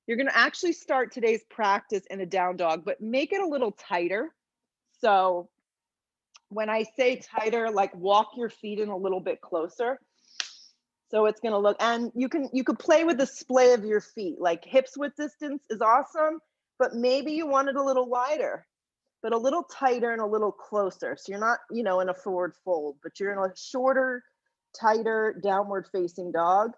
You're gonna actually start today's practice in a down dog, but make it a little tighter. So when I say tighter, like walk your feet in a little bit closer. So it's gonna look, and you could play with the splay of your feet, like hips width distance is awesome, but maybe you want it a little wider, but a little tighter and a little closer. So you're not, you know, in a forward fold, but you're in a shorter, tighter, downward facing dog.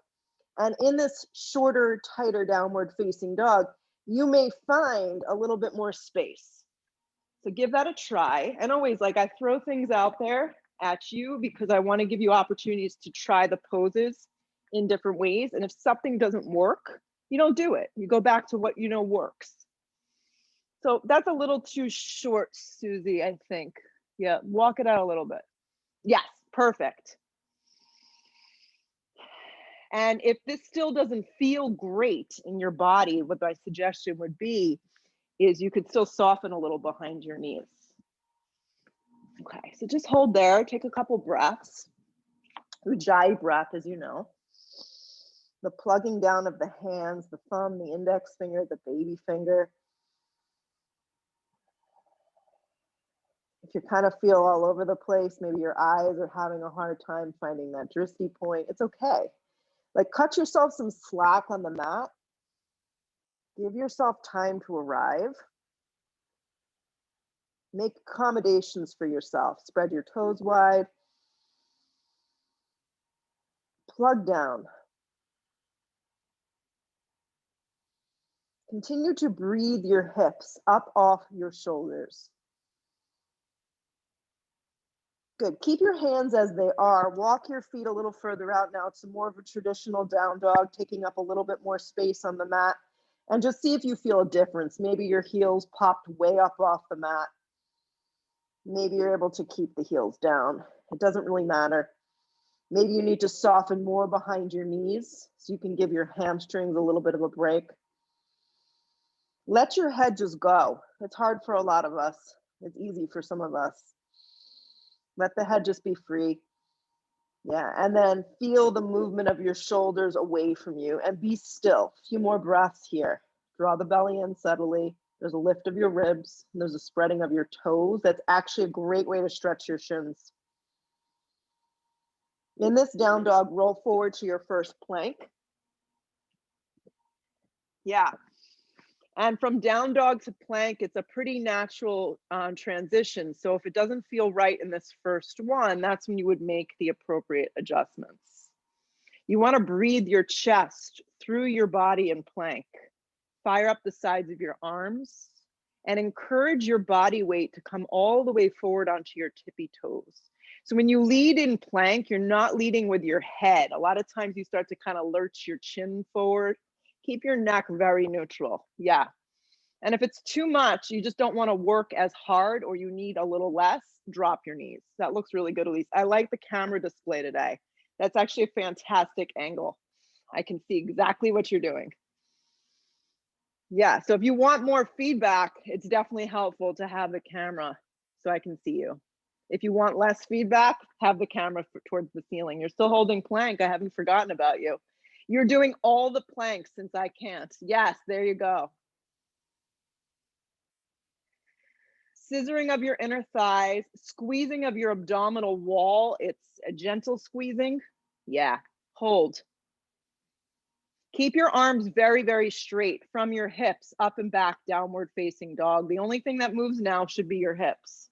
And in this shorter, tighter, downward facing dog, you may find a little bit more space. So give that a try. And always, like, I throw things out there at you because I want to give you opportunities to try the poses in different ways. And if something doesn't work, you don't do it. You go back to what you know works. So that's a little too short, Susie, I think. Yeah, walk it out a little bit. Yes, perfect. And if this still doesn't feel great in your body, what my suggestion would be is you could still soften a little behind your knees. Okay, so just hold there, take a couple breaths. Ujjayi breath, as you know. The plugging down of the hands, the thumb, the index finger, the baby finger. If you kind of feel all over the place, maybe your eyes are having a hard time finding that drishti point, it's okay. Like, cut yourself some slack on the mat. Give yourself time to arrive. Make accommodations for yourself. Spread your toes wide. Plug down. Continue to breathe your hips up off your shoulders. Good. Keep your hands as they are. Walk your feet a little further out now. It's more of a traditional down dog, taking up a little bit more space on the mat. And just see if you feel a difference. Maybe your heels popped way up off the mat. Maybe you're able to keep the heels down. It doesn't really matter. Maybe you need to soften more behind your knees so you can give your hamstrings a little bit of a break. Let your head just go. It's hard for a lot of us. It's easy for some of us. Let the head just be free. Yeah, and then feel the movement of your shoulders away from you and be still. A few more breaths here. Draw the belly in subtly. There's a lift of your ribs. And there's a spreading of your toes. That's actually a great way to stretch your shins. In this down dog, roll forward to your first plank. Yeah. And from down dog to plank, it's a pretty natural transition. So if it doesn't feel right in this first one, that's when you would make the appropriate adjustments. You want to breathe your chest through your body in plank. Fire up the sides of your arms and encourage your body weight to come all the way forward onto your tippy toes. So when you lead in plank, you're not leading with your head. A lot of times you start to kind of lurch your chin forward. Keep your neck very neutral. Yeah. And if it's too much, you just don't want to work as hard or you need a little less, drop your knees. That looks really good, Elise. I like the camera display today. That's actually a fantastic angle. I can see exactly what you're doing. Yeah, so if you want more feedback, it's definitely helpful to have the camera so I can see you. If you want less feedback, have the camera towards the ceiling. You're still holding plank. I haven't forgotten about you. You're doing all the planks since I can't. Yes, there you go. Scissoring of your inner thighs, squeezing of your abdominal wall. It's a gentle squeezing. Yeah, hold. Keep your arms very, very straight from your hips up and back, downward facing dog. The only thing that moves now should be your hips.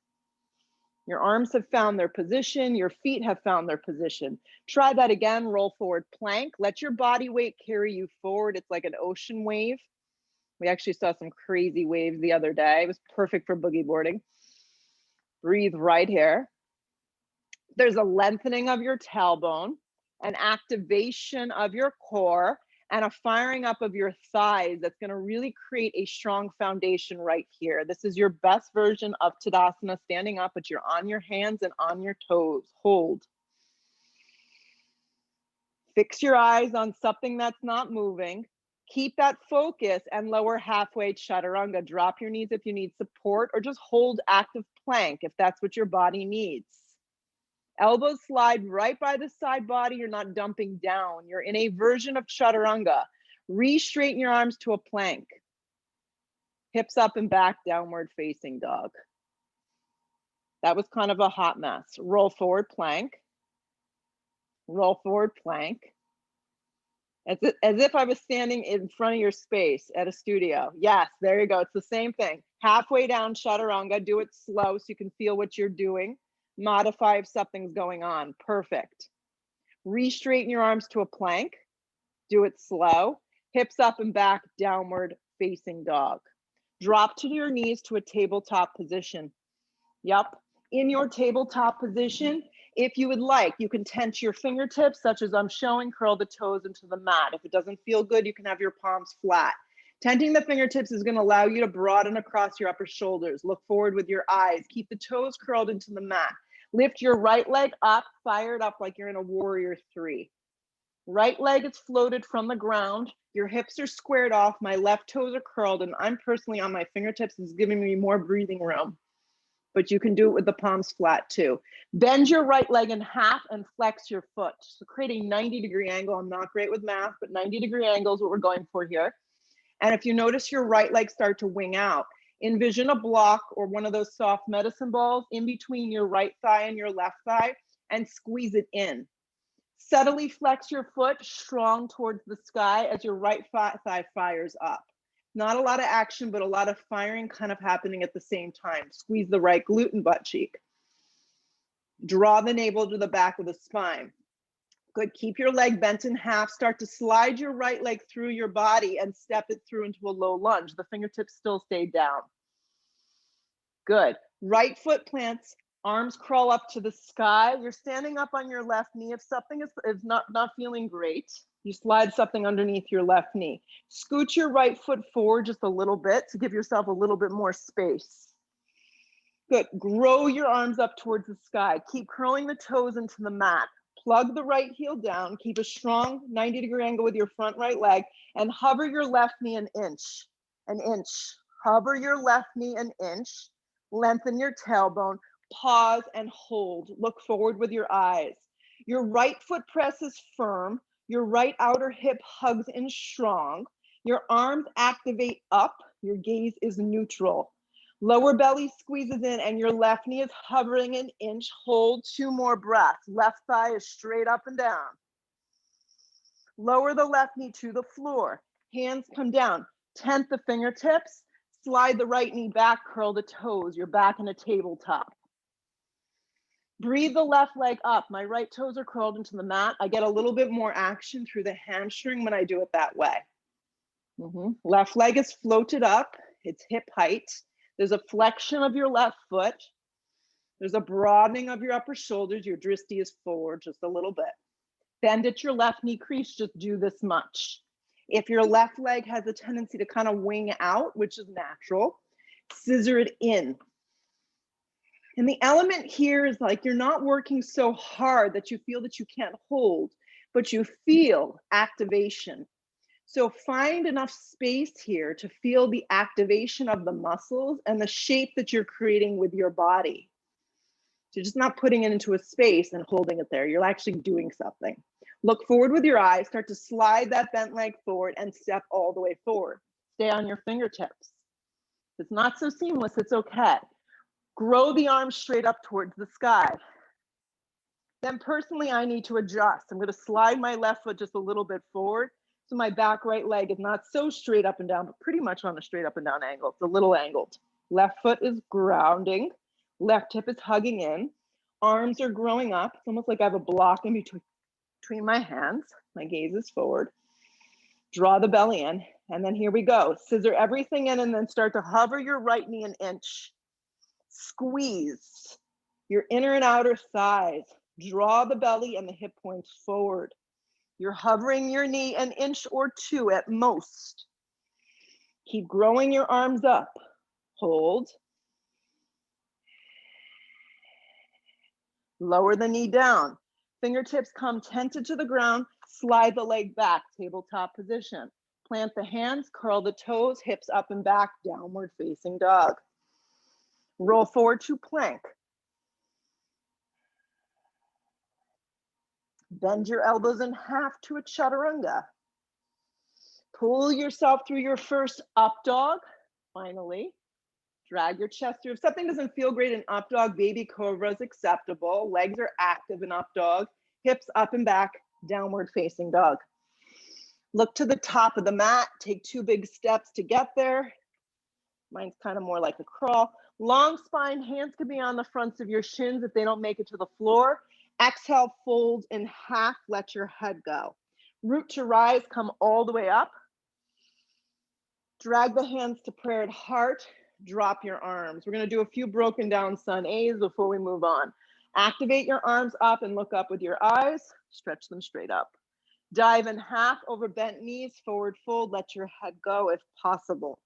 Your arms have found their position. Your feet have found their position. Try that again. Roll forward plank. Let your body weight carry you forward. It's like an ocean wave. We actually saw some crazy waves the other day. It was perfect for boogie boarding. Breathe right here. There's a lengthening of your tailbone, an activation of your core, and a firing up of your thighs that's going to really create a strong foundation right here. This is your best version of Tadasana, standing up, but you're on your hands and on your toes. Hold. Fix your eyes on something that's not moving. Keep that focus and lower halfway chaturanga. Drop your knees if you need support, or just hold active plank if that's what your body needs. Elbows slide right by the side body. You're not dumping down. You're in a version of chaturanga. Re-straighten your arms to a plank. Hips up and back, downward facing dog. That was kind of a hot mess. Roll forward, plank. Roll forward, plank. As if I was standing in front of your space at a studio. Yes, there you go. It's the same thing. Halfway down, chaturanga. Do it slow so you can feel what you're doing. Modify if something's going on. Perfect. Re-straighten your arms to a plank. Do it slow. Hips up and back, downward facing dog. Drop to your knees to a tabletop position. Yep. In your tabletop position, if you would like, you can tense your fingertips, such as I'm showing, curl the toes into the mat. If it doesn't feel good, you can have your palms flat. Tenting the fingertips is going to allow you to broaden across your upper shoulders. Look forward with your eyes. Keep the toes curled into the mat. Lift your right leg up, fire it up like you're in a warrior 3. Right leg is floated from the ground. Your hips are squared off. My left toes are curled, and I'm personally on my fingertips. It's giving me more breathing room. But you can do it with the palms flat too. Bend your right leg in half and flex your foot. So create a 90-degree angle. I'm not great with math, but 90-degree angle is what we're going for here. And if you notice your right leg start to wing out, envision a block or one of those soft medicine balls in between your right thigh and your left thigh and squeeze it in. Subtly flex your foot strong towards the sky as your right thigh fires up. Not a lot of action, but a lot of firing kind of happening at the same time. Squeeze the right glute and butt cheek. Draw the navel to the back of the spine. Good, keep your leg bent in half. Start to slide your right leg through your body and step it through into a low lunge. The fingertips still stay down. Good, right foot plants, arms crawl up to the sky. You're standing up on your left knee. If something is not feeling great, you slide something underneath your left knee. Scoot your right foot forward just a little bit to give yourself a little bit more space. Good, grow your arms up towards the sky. Keep curling the toes into the mat. Plug the right heel down. Keep a strong 90-degree angle with your front right leg and hover your left knee an inch. Hover your left knee an inch. Lengthen your tailbone. Pause and hold. Look forward with your eyes. Your right foot presses firm. Your right outer hip hugs in strong. Your arms activate up. Your gaze is neutral. Lower belly squeezes in and your left knee is hovering an inch. Hold 2 more breaths. Left thigh is straight up and down. Lower the left knee to the floor. Hands come down. Tent the fingertips. Slide the right knee back, curl the toes. You're back in a tabletop. Breathe the left leg up. My right toes are curled into the mat. I get a little bit more action through the hamstring when I do it that way. Left leg is floated up. It's hip height. There's a flexion of your left foot. There's a broadening of your upper shoulders. Your dristi is forward just a little bit. Bend at your left knee crease. Just do this much. If your left leg has a tendency to kind of wing out, which is natural, scissor it in. And the element here is like you're not working so hard that you feel that you can't hold, but you feel activation. So find enough space here to feel the activation of the muscles and the shape that you're creating with your body. So you're just not putting it into a space and holding it there. You're actually doing something. Look forward with your eyes. Start to slide that bent leg forward and step all the way forward. Stay on your fingertips. If it's not so seamless, it's okay. Grow the arms straight up towards the sky. Then personally, I need to adjust. I'm going to slide my left foot just a little bit forward. So my back right leg is not so straight up and down, but pretty much on a straight up and down angle. It's a little angled. Left foot is grounding. Left hip is hugging in. Arms are growing up. It's almost like I have a block in between my hands. My gaze is forward. Draw the belly in. And then here we go. Scissor everything in and then start to hover your right knee an inch. Squeeze your inner and outer thighs. Draw the belly and the hip points forward. You're hovering your knee an inch or 2 at most. Keep growing your arms up. Hold. Lower the knee down. Fingertips come tented to the ground. Slide the leg back, tabletop position. Plant the hands, curl the toes, hips up and back, downward facing dog. Roll forward to plank. Bend your elbows in half to a chaturanga. Pull yourself through your first up dog. Finally, drag your chest through. If something doesn't feel great in up dog, baby cobra is acceptable. Legs are active in up dog. Hips up and back, downward facing dog. Look to the top of the mat. Take 2 big steps to get there. Mine's kind of more like a crawl. Long spine, hands can be on the fronts of your shins if they don't make it to the floor. Exhale, fold in half, let your head go. Root to rise, come all the way up. Drag the hands to prayer at heart, drop your arms. We're gonna do a few broken down sun A's before we move on. Activate your arms up and look up with your eyes, stretch them straight up. Dive in half over bent knees, forward fold, let your head go if possible.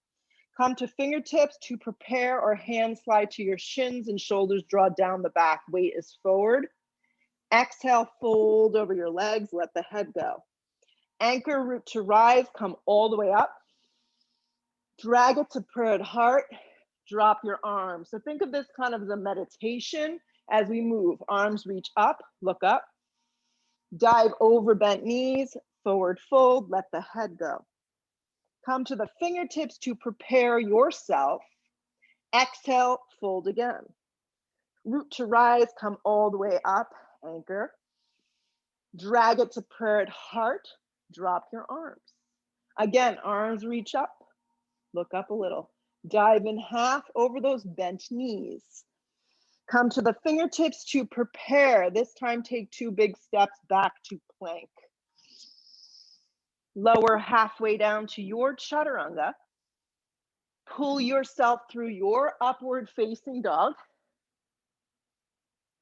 Come to fingertips to prepare, or hand slide to your shins and shoulders draw down the back. Weight is forward. Exhale, fold over your legs, let the head go. Anchor, root to rise, come all the way up. Drag it to prayer at heart, drop your arms. So think of this kind of as a meditation as we move. Arms reach up, look up. Dive over bent knees, forward fold, let the head go. Come to the fingertips to prepare yourself. Exhale, fold again. Root to rise, come all the way up, anchor. Drag it to prayer at heart, drop your arms. Again, arms reach up, look up a little. Dive in half over those bent knees. Come to the fingertips to prepare. This time, take 2 big steps back to plank. Lower halfway down to your chaturanga. Pull yourself through your upward facing dog.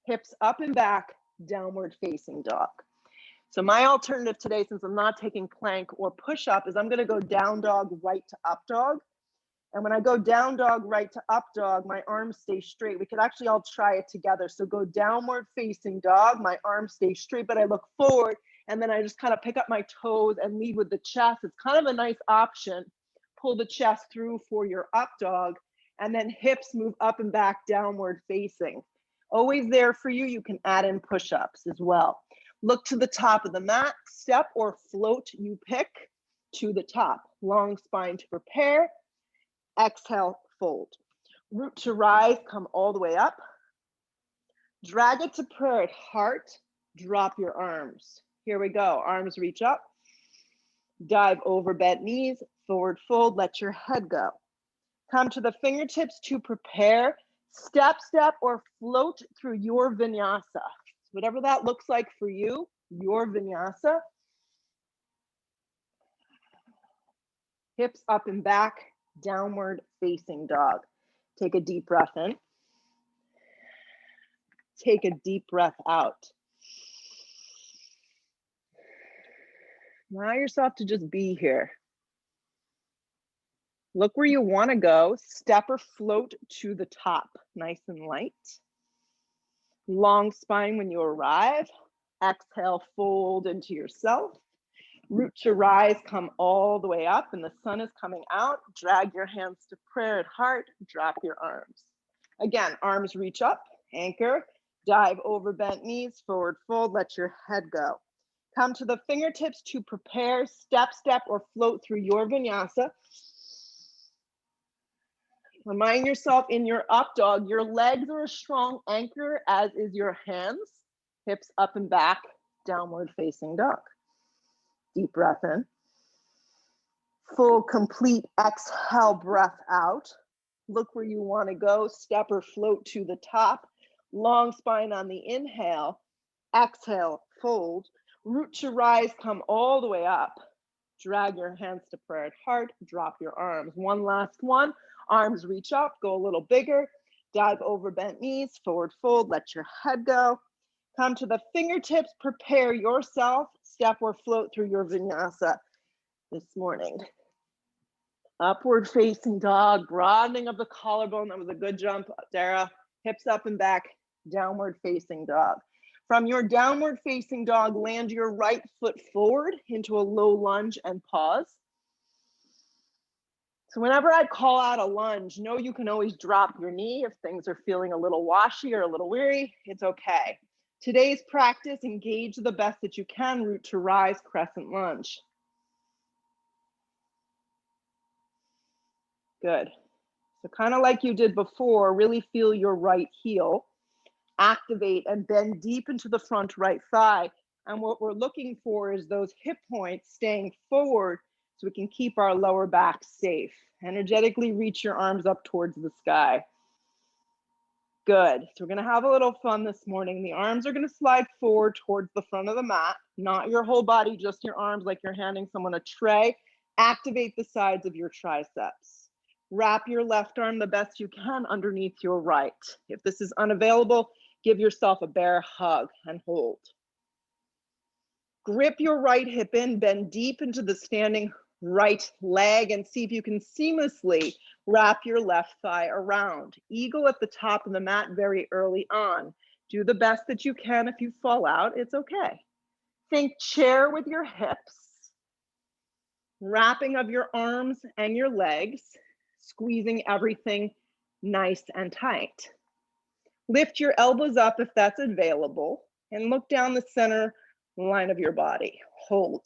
Hips up and back, downward facing dog. So my alternative today, since I'm not taking plank or push up, is I'm gonna go down dog, right to up dog. And when I go down dog, right to up dog, my arms stay straight. We could actually all try it together. So go downward facing dog, my arms stay straight, but I look forward, and then I just kind of pick up my toes and lead with the chest. It's kind of a nice option. Pull the chest through for your up dog, and then hips move up and back, downward facing. Always there for you. You can add in push-ups as well. Look to the top of the mat, step or float, you pick, to the top. Long spine to prepare. Exhale, fold. Root to rise, come all the way up. Drag it to prayer at heart, drop your arms. Here we go, arms reach up. Dive over bent knees, forward fold, let your head go. Come to the fingertips to prepare. Step, step, or float through your vinyasa. Whatever that looks like for you, your vinyasa. Hips up and back, downward facing dog. Take a deep breath in. Take a deep breath out. Allow yourself to just be here. Look where you want to go. Step or float to the top, nice and light. Long spine when you arrive. Exhale, fold into yourself. Root to rise, come all the way up, and the sun is coming out. Drag your hands to prayer at heart, drop your arms. Again, arms reach up, anchor, dive over bent knees, forward fold, let your head go. Come to the fingertips to prepare, step, step, or float through your vinyasa. Remind yourself in your up dog, your legs are a strong anchor, as is your hands. Hips up and back, downward facing dog. Deep breath in. Full, complete exhale, breath out. Look where you want to go. Step or float to the top. Long spine on the inhale. Exhale, fold. Root to rise, come all the way up. Drag your hands to prayer at heart. Drop your arms. One last one. Arms reach up, go a little bigger. Dive over bent knees, forward fold, let your head go. Come to the fingertips, prepare yourself. Step or float through your vinyasa this morning. Upward facing dog, broadening of the collarbone. That was a good jump, Dara. Hips up and back, downward facing dog. From your downward facing dog, land your right foot forward into a low lunge and pause. So whenever I call out a lunge, know you can always drop your knee if things are feeling a little washy or a little weary. It's okay. Today's practice, engage the best that you can, root to rise, crescent lunge. Good. So kind of like you did before, really feel your right heel. Activate and bend deep into the front right thigh. And what we're looking for is those hip points staying forward so we can keep our lower back safe. Energetically reach your arms up towards the sky. Good. So we're going to have a little fun this morning. The arms are going to slide forward towards the front of the mat, not your whole body, just your arms, like you're handing someone a tray. Activate the sides of your triceps. Wrap your left arm the best you can underneath your right. If this is unavailable, give yourself a bear hug and hold. Grip your right hip in, bend deep into the standing right leg, and see if you can seamlessly wrap your left thigh around. Eagle at the top of the mat very early on. Do the best that you can. If you fall out, it's okay. Think chair with your hips, wrapping of your arms and your legs, squeezing everything nice and tight. Lift your elbows up if that's available, and look down the center line of your body. Hold.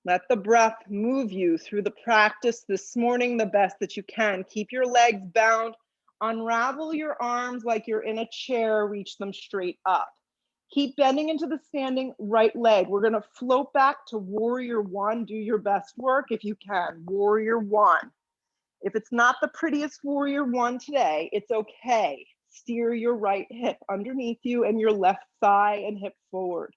Let the breath move you through the practice this morning the best that you can. Keep your legs bound. Unravel your arms like you're in a chair. Reach them straight up. Keep bending into the standing right leg. We're going to float back to warrior one. Do your best work if you can. Warrior one. If it's not the prettiest warrior one today, it's okay. Steer your right hip underneath you and your left thigh and hip forward.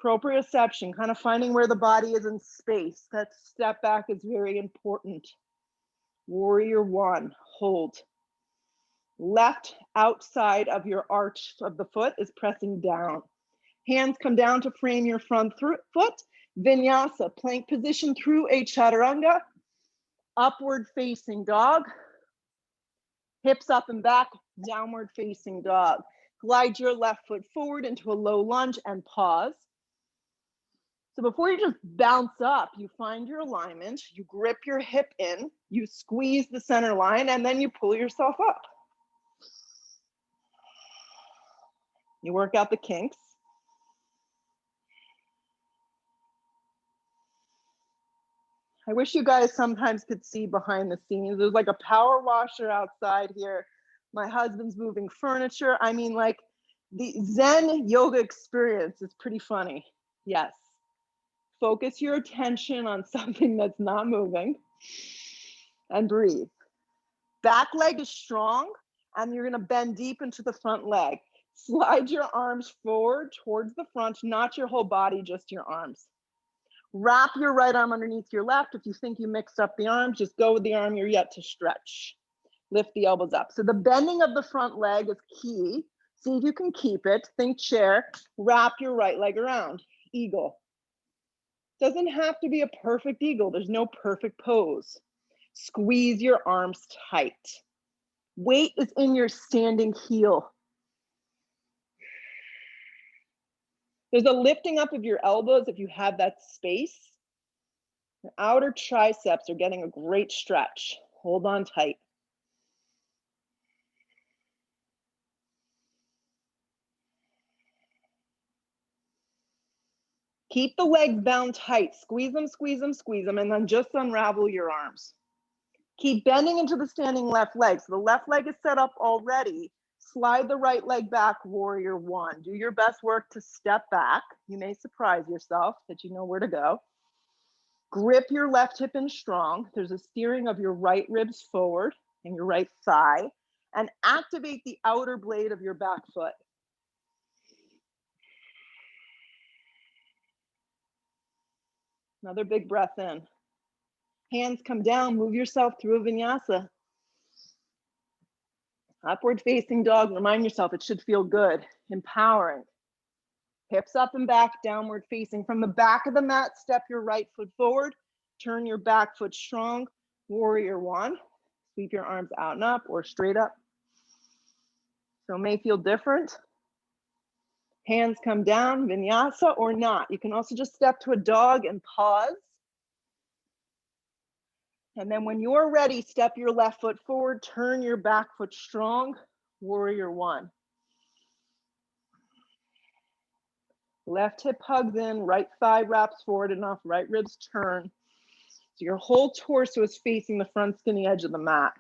Proprioception, kind of finding where the body is in space. That step back is very important. Warrior one, hold. Left outside of your arch of the foot is pressing down. Hands come down to frame your front foot. Vinyasa, plank position through a chaturanga. Upward facing dog. Hips up and back, downward facing dog. Glide your left foot forward into a low lunge and pause. So before you just bounce up, you find your alignment, you grip your hip in, you squeeze the center line, and then you pull yourself up. You work out the kinks. I wish you guys sometimes could see behind the scenes. There's like a power washer outside here. My husband's moving furniture. I mean, like the Zen yoga experience is pretty funny. Yes. Focus your attention on something that's not moving and breathe. Back leg is strong and you're going to bend deep into the front leg. Slide your arms forward towards the front, not your whole body, just your arms. Wrap your right arm underneath your left. If you think you mixed up the arms, just go with the arm you're yet to stretch. Lift the elbows up. So the bending of the front leg is key. See if you can keep it. Think chair. Wrap your right leg around. Eagle. Doesn't have to be a perfect eagle. There's no perfect pose. Squeeze your arms tight. Weight is in your standing heel. There's a lifting up of your elbows if you have that space. Your outer triceps are getting a great stretch. Hold on tight. Keep the legs bound tight. Squeeze them, squeeze them, squeeze them, and then just unravel your arms. Keep bending into the standing left leg. So the left leg is set up already. Slide the right leg back, warrior one. Do your best work to step back. You may surprise yourself that you know where to go. Grip your left hip in strong. There's a steering of your right ribs forward and your right thigh. And activate the outer blade of your back foot. Another big breath in. Hands come down, move yourself through a vinyasa. Upward facing dog, remind yourself it should feel good, empowering. Hips up and back, downward facing. From the back of the mat, step your right foot forward, turn your back foot strong, warrior one. Sweep your arms out and up or straight up. So it may feel different. Hands come down, vinyasa or not. You can also just step to a dog and pause. And then when you're ready, step your left foot forward, turn your back foot strong, warrior one. Left hip hugs in, right thigh wraps forward enough, right ribs turn. So your whole torso is facing the front skinny edge of the mat.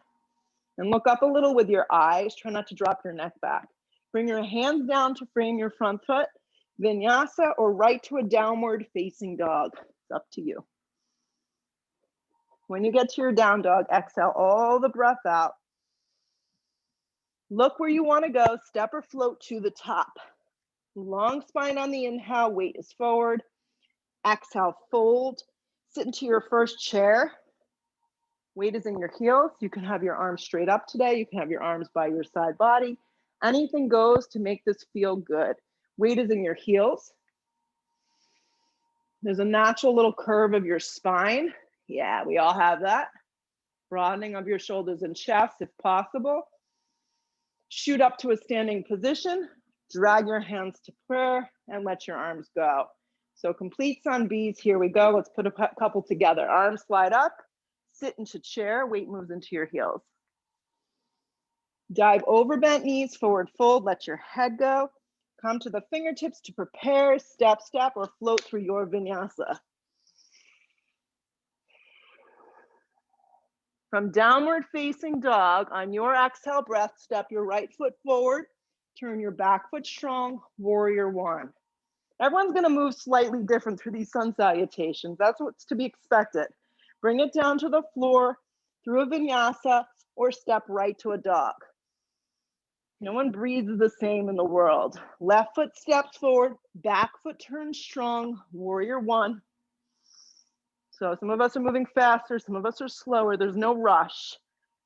And look up a little with your eyes. Try not to drop your neck back. Bring your hands down to frame your front foot. Vinyasa or right to a downward facing dog. It's up to you. When you get to your down dog, exhale all the breath out. Look where you want to go. Step or float to the top. Long spine on the inhale, weight is forward. Exhale, fold. Sit into your first chair. Weight is in your heels. You can have your arms straight up today. You can have your arms by your side body. Anything goes to make this feel good. Weight is in your heels. There's a natural little curve of your spine. Yeah, we all have that. Broadening of your shoulders and chest if possible. Shoot up to a standing position. Drag your hands to prayer and let your arms go. So complete sun bees, here we go. Let's put a couple together. Arms slide up, sit into chair, weight moves into your heels. Dive over bent knees, forward fold, let your head go. Come to the fingertips to prepare, step, step, or float through your vinyasa. From downward facing dog, on your exhale breath, step your right foot forward, turn your back foot strong, warrior one. Everyone's gonna move slightly different through these sun salutations. That's what's to be expected. Bring it down to the floor, through a vinyasa, or step right to a dog. No one breathes the same in the world. Left foot steps forward, back foot turns strong, warrior one. So some of us are moving faster, some of us are slower. There's no rush.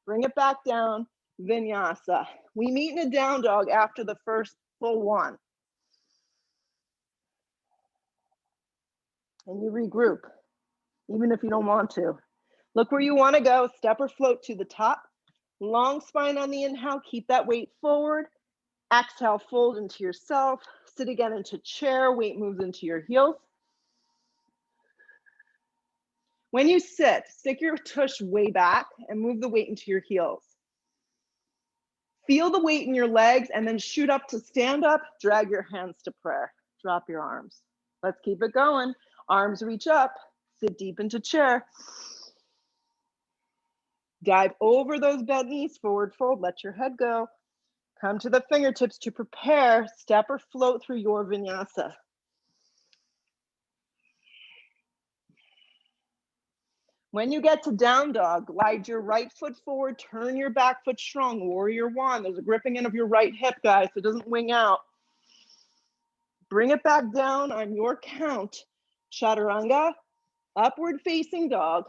Bring it back down, vinyasa. We meet in a down dog after the first full one. And you regroup, even if you don't want to. Look where you want to go, step or float to the top. Long spine on the inhale, keep that weight forward. Exhale, fold into yourself. Sit again into chair, weight moves into your heels. When you sit, stick your tush way back and move the weight into your heels. Feel the weight in your legs and then shoot up to stand up, drag your hands to prayer. Drop your arms. Let's keep it going. Arms reach up, sit deep into chair. Dive over those bent knees, forward fold, let your head go. Come to the fingertips to prepare, step or float through your vinyasa. When you get to down dog, glide your right foot forward, turn your back foot strong, warrior one. There's a gripping in of your right hip, guys, so it doesn't wing out. Bring it back down on your count. Chaturanga, upward facing dog.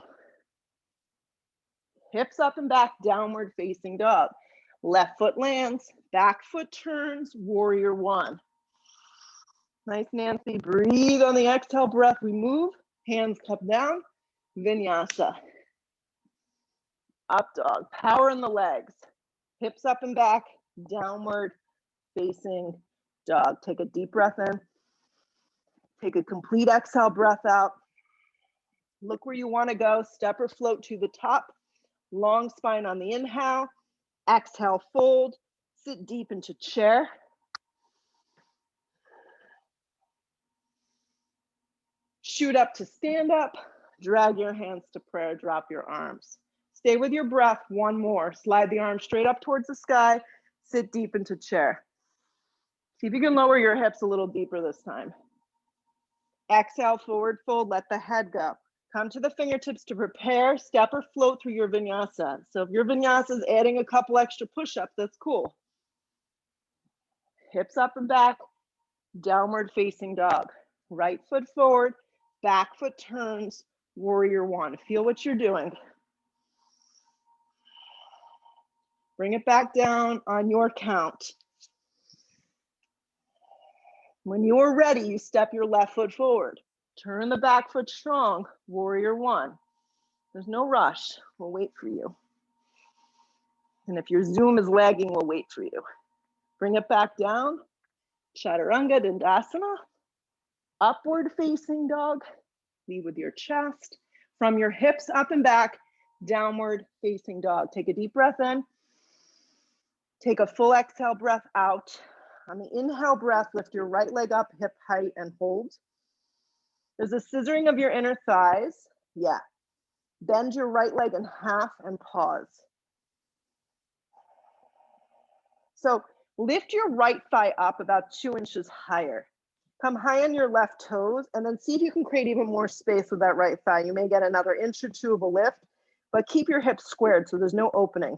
Hips up and back, downward facing dog. Left foot lands, back foot turns, warrior one. Nice, Nancy. Breathe on the exhale breath. We move, hands come down, vinyasa. Up dog, power in the legs. Hips up and back, downward facing dog. Take a deep breath in. Take a complete exhale breath out. Look where you want to go. Step or float to the top. Long spine on the inhale. Exhale, fold. Sit deep into chair. Shoot up to stand up. Drag your hands to prayer. Drop your arms. Stay with your breath. One more. Slide the arms straight up towards the sky. Sit deep into chair. See if you can lower your hips a little deeper this time. Exhale, forward fold. Let the head go. Come to the fingertips to prepare, step or float through your vinyasa. So if your vinyasa is adding a couple extra push-ups, that's cool. Hips up and back, downward facing dog. Right foot forward, back foot turns, warrior one. Feel what you're doing. Bring it back down on your count. When you are ready, you step your left foot forward. Turn the back foot strong, warrior one. There's no rush, we'll wait for you. And if your Zoom is lagging, we'll wait for you. Bring it back down, Chaturanga Dandasana. Upward facing dog, lead with your chest. From your hips up and back, downward facing dog. Take a deep breath in. Take a full exhale breath out. On the inhale breath, lift your right leg up, hip height, and hold. There's a scissoring of your inner thighs. Yeah. Bend your right leg in half and pause. So lift your right thigh up about 2 inches higher. Come high on your left toes and then see if you can create even more space with that right thigh. You may get another inch or two of a lift, but keep your hips squared so there's no opening.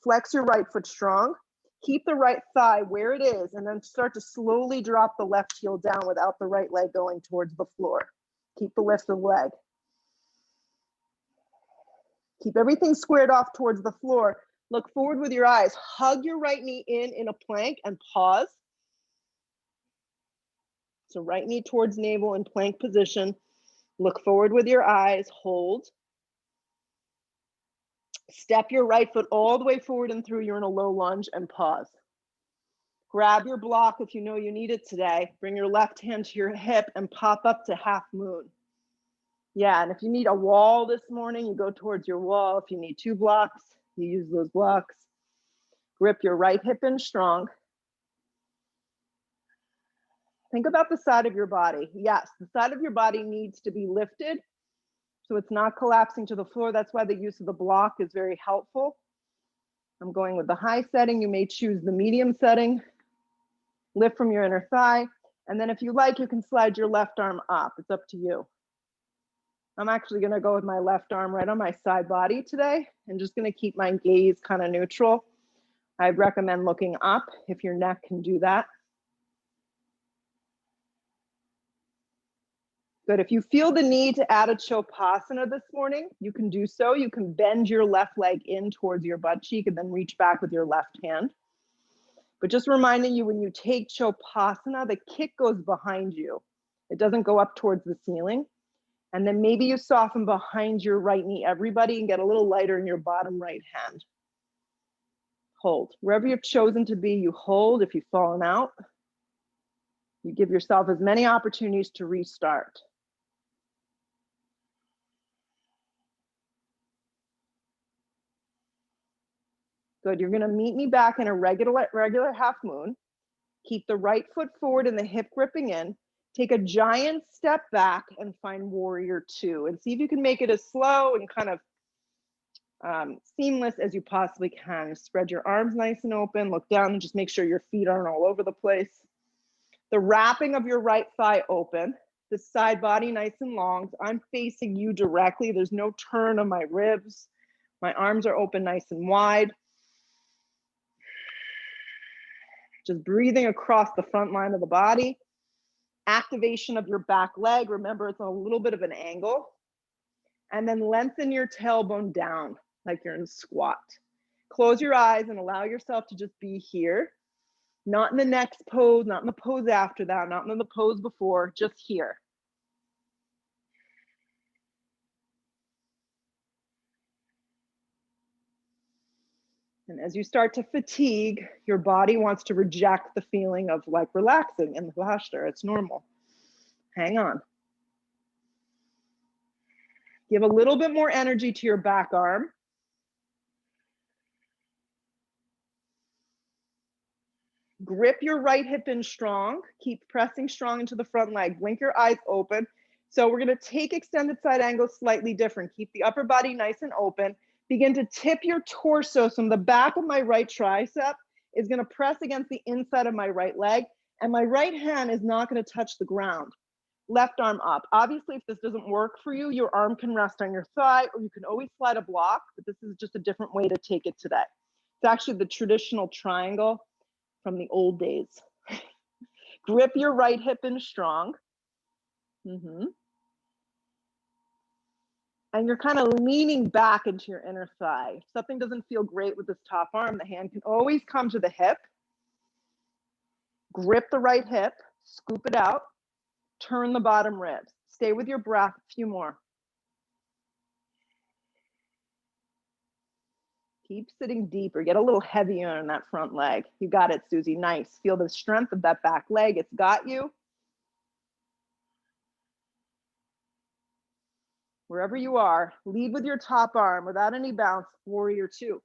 Flex your right foot strong. Keep the right thigh where it is and then start to slowly drop the left heel down without the right leg going towards the floor. Keep the lift of the leg. Keep everything squared off towards the floor. Look forward with your eyes. Hug your right knee in a plank and pause. So right knee towards navel in plank position. Look forward with your eyes, hold. Step your right foot all the way forward and through. You're in a low lunge and pause. Grab your block if you know you need it today. Bring your left hand to your hip and pop up to half moon. Yeah, and if you need a wall this morning, you go towards your wall. If you need 2 blocks, you use those blocks. Grip your right hip in strong. Think about the side of your body. Yes, the side of your body needs to be lifted so it's not collapsing to the floor. That's why the use of the block is very helpful. I'm going with the high setting. You may choose the medium setting. Lift from your inner thigh. And then if you like, you can slide your left arm up. It's up to you. I'm actually going to go with my left arm right on my side body today and just going to keep my gaze kind of neutral. I'd recommend looking up if your neck can do that. Good. If you feel the need to add a Chopasana this morning, you can do so. You can bend your left leg in towards your butt cheek and then reach back with your left hand. But just reminding you, when you take Chopasana, the kick goes behind you. It doesn't go up towards the ceiling. And then maybe you soften behind your right knee, everybody, and get a little lighter in your bottom right hand. Hold. Wherever you've chosen to be, you hold. If you've fallen out, you give yourself as many opportunities to restart. Good. You're going to meet me back in a regular half moon. Keep the right foot forward and the hip gripping in. Take a giant step back and find warrior 2 and see if you can make it as slow and kind of seamless as you possibly can. Spread your arms nice and open. Look down and just make sure your feet aren't all over the place. The wrapping of your right thigh open. The side body nice and long. So I'm facing you directly. There's no turn of my ribs. My arms are open nice and wide. Just breathing across the front line of the body. Activation of your back leg. Remember, it's a little bit of an angle. And then lengthen your tailbone down like you're in a squat. Close your eyes and allow yourself to just be here. Not in the next pose, not in the pose after that, not in the pose before, just here. And as you start to fatigue, your body wants to reject the feeling of like relaxing in the posture. It's normal. Hang on. Give a little bit more energy to your back arm. Grip your right hip in strong. Keep pressing strong into the front leg. Blink your eyes open. So we're going to take extended side angle slightly different. Keep the upper body nice and open. Begin to tip your torso. So the back of my right tricep is going to press against the inside of my right leg. And my right hand is not going to touch the ground. Left arm up. Obviously, if this doesn't work for you, your arm can rest on your thigh, or you can always slide a block, but this is just a different way to take it today. It's actually the traditional triangle from the old days. Grip your right hip in strong. And you're kind of leaning back into your inner thigh. If something doesn't feel great with this top arm, the hand can always come to the hip. Grip the right hip, scoop it out, turn the bottom ribs. Stay with your breath, a few more. Keep sitting deeper, get a little heavier on that front leg. You got it, Susie, nice. Feel the strength of that back leg, it's got you. Wherever you are, lead with your top arm without any bounce, warrior 2.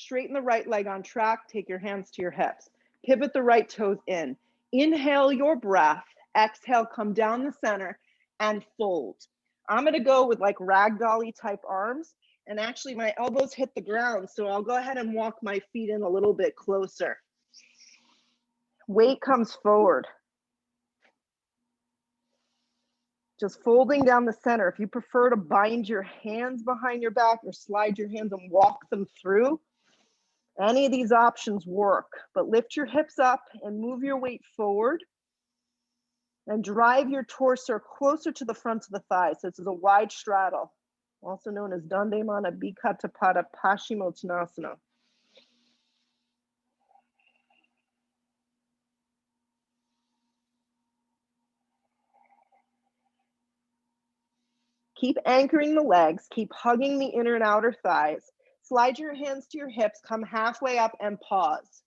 Straighten the right leg on track. Take your hands to your hips. Pivot the right toes in. Inhale your breath. Exhale, come down the center and fold. I'm going to go with like ragdolly type arms. And actually my elbows hit the ground. So I'll go ahead and walk my feet in a little bit closer. Weight comes forward. Just folding down the center. If you prefer to bind your hands behind your back or slide your hands and walk them through, any of these options work. But lift your hips up and move your weight forward and drive your torso closer to the front of the thigh. So this is a wide straddle, also known as Dandemana Bikatapada Pashimotnasana. Keep anchoring the legs, keep hugging the inner and outer thighs. Slide your hands to your hips, come halfway up and pause.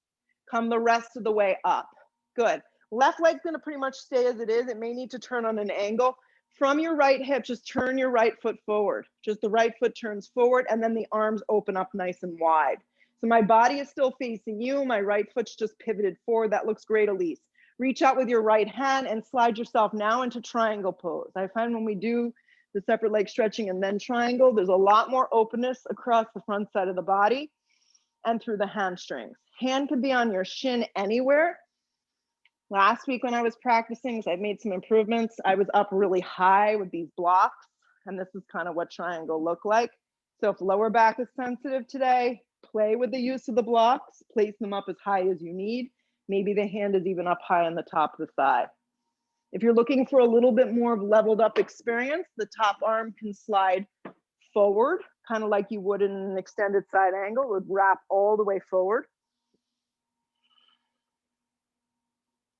Come the rest of the way up. Good. Left leg's gonna pretty much stay as it is. It may need to turn on an angle. From your right hip, just turn your right foot forward. Just the right foot turns forward and then the arms open up nice and wide. So my body is still facing you. My right foot's just pivoted forward. That looks great, Elise. Reach out with your right hand and slide yourself now into triangle pose. I find when we do the separate leg stretching and then triangle, there's a lot more openness across the front side of the body and through the hamstrings. Hand can be on your shin anywhere. Last week when I was practicing, I've made some improvements. I was up really high with these blocks, and this is kind of what triangle look like. So if lower back is sensitive today, play with the use of the blocks, place them up as high as you need. Maybe the hand is even up high on the top of the thigh. If you're looking for a little bit more of leveled up experience, the top arm can slide forward, kind of like you would in an extended side angle. It would wrap all the way forward.